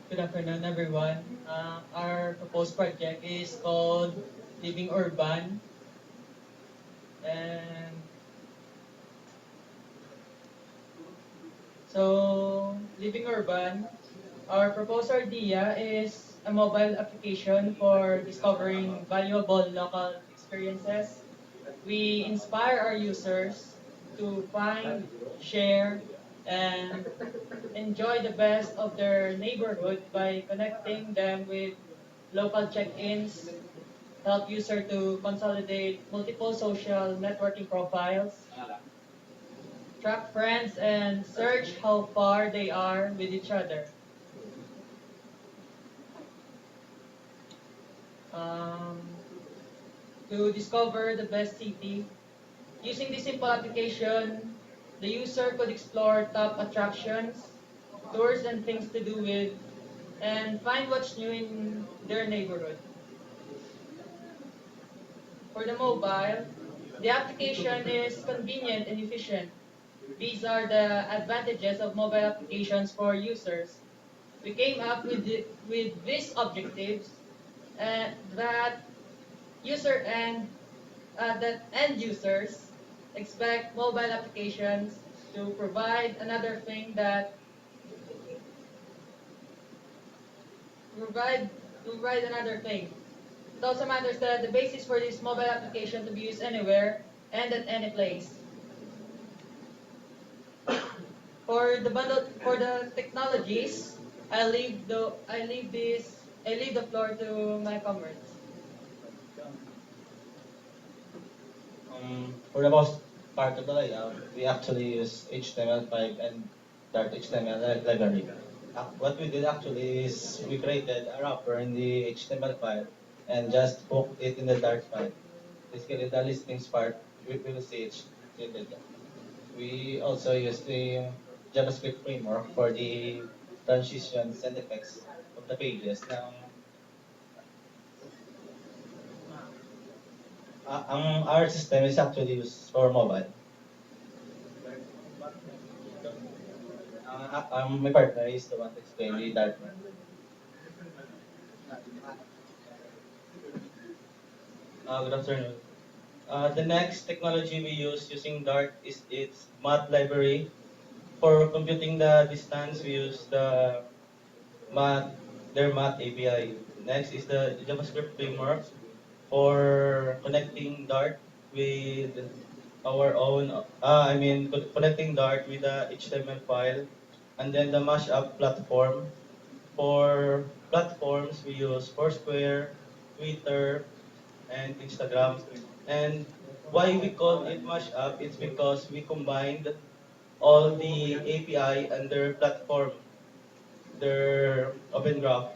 Good afternoon, everyone. Our proposed project is called Living Urban, and Living Urban, our proposed idea is a mobile application for discovering valuable local experiences. We inspire our users to find, share, and enjoy the best of their neighborhood by connecting them with local check-ins, help user to consolidate multiple social networking profiles, track friends, and search how far they are with each other. Um, to discover the best city. Using this simple application, the user could explore top attractions, tours and things to do with, and find what's new in their neighborhood. For the mobile, the application is convenient and efficient. These are the advantages of mobile applications for users. We came up with these objectives that user and that end users expect mobile applications to provide another thing that provide provide another thing. It also matters that the basis for this mobile application to be used anywhere and at any place. For the technologies, I leave the floor to my comrades. For the most part of the layout, we actually use HTML5 and Dart HTML library. What we did actually is we created a wrapper in the HTML file and just hooked it in the Dart file. Basically, the listings part, we will see it treated. We also use the JavaScript framework for the transitions and effects of the pages. Now, our system is actually used for mobile. My partner is the one to explain the Dart one. Good afternoon. The next technology we use using Dart is its math library. For computing the distance, we use math, their math API. Next is the JavaScript framework for connecting Dart with our own, connecting Dart with the HTML file. And then the mashup platform. For platforms, we use Foursquare, Twitter, and Instagram. And why we call it mashup? It's because we combined all the API under platform, their open graph.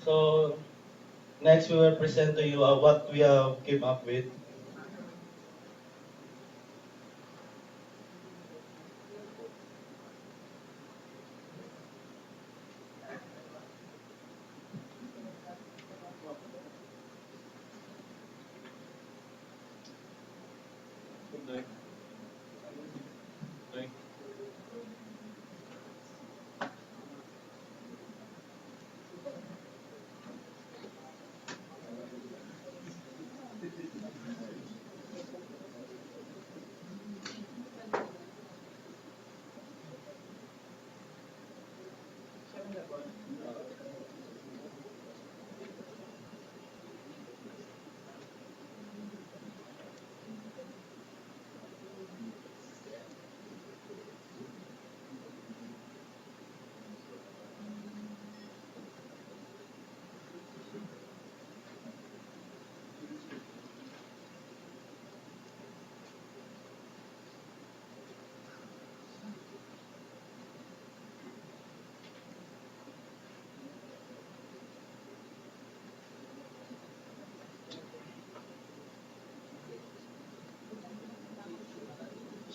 So next we will present to you what we have came up with.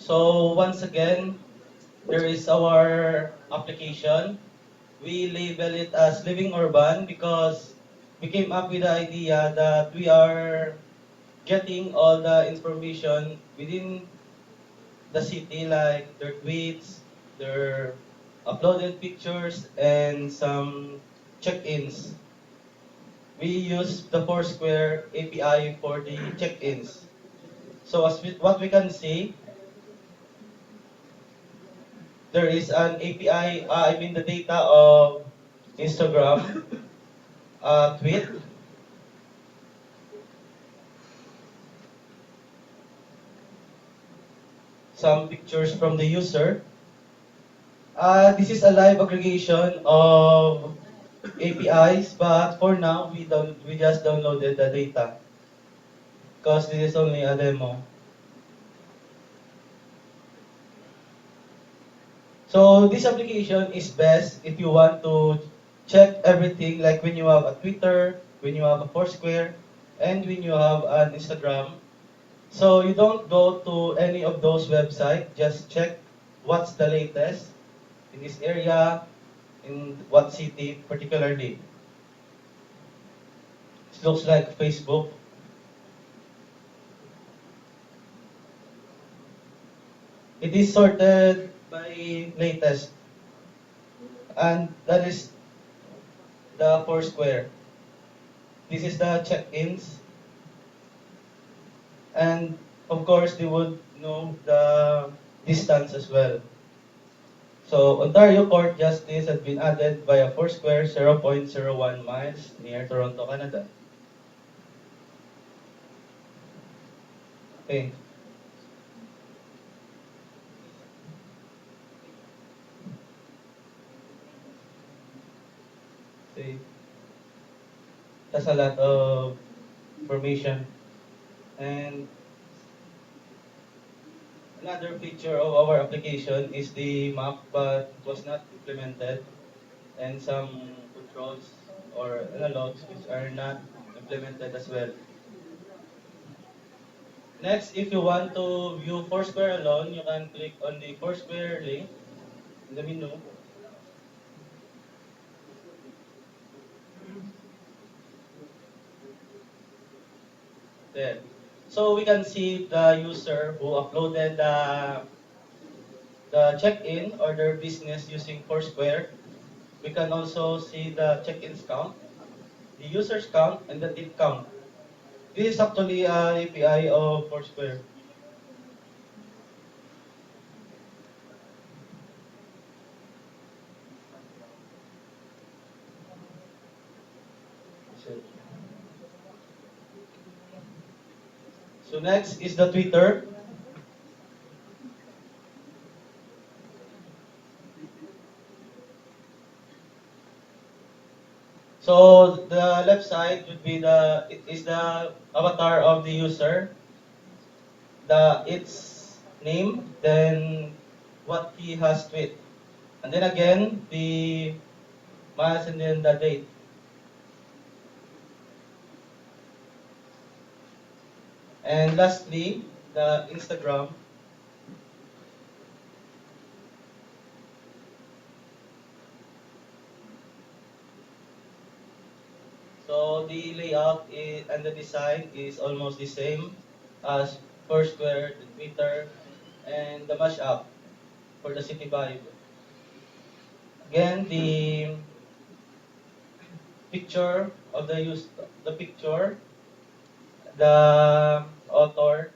So once again, there is our application. We label it as Living Urban because we came up with the idea that we are getting all the information within the city, like their tweets, their uploaded pictures, and some check-ins. We use the Foursquare API for the check-ins. So what we can see, there is an API, I mean the data of Instagram, tweet, some pictures from the user. This is a live aggregation of APIs, but for now we just downloaded the data because this is only a demo. So this application is best if you want to check everything, like when you have a Twitter, when you have a Foursquare, and when you have an Instagram. So you don't go to any of those websites, just check what's the latest in this area, in what city particularly. It looks like Facebook. It is sorted by latest, and that is the Foursquare. This is the check-ins, and of course they would know the distance as well. So Ontario Court Justice had been added via Foursquare 0.01 miles near Toronto, Canada. Okay. See, that's a lot of information. And another feature of our application is the map, but was not implemented, and some controls or analogs which are not implemented as well. Next, if you want to view Foursquare alone, you can click on the Foursquare link in the menu. There. So we can see the user who uploaded the check-in or their business using Foursquare. We can also see the check-ins count, the users count, and the tip count. This is actually an API of Foursquare. So next is the Twitter. So the left side would be it is the avatar of the user, its name, then what he has tweet, and then again the month and then the date. And lastly, the Instagram. So the layout and the design is almost the same as Foursquare, the Twitter, and the mashup for the City Vibe. Again, the picture of the picture, the author,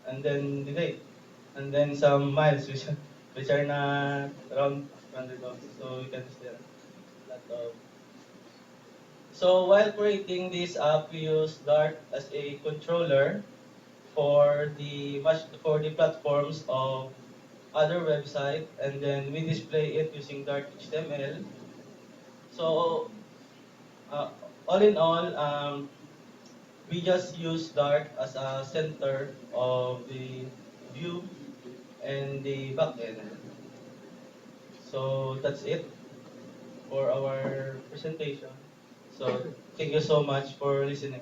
and then the date, and then some miles which are not around 100 dollars, so we can still lot of. So while creating this app, we use Dart as a controller for the platforms of other website, and then we display it using Dart HTML. So uh, all in all, we just use Dart as a center of the view and the backend. So that's it for our presentation. So thank you so much for listening.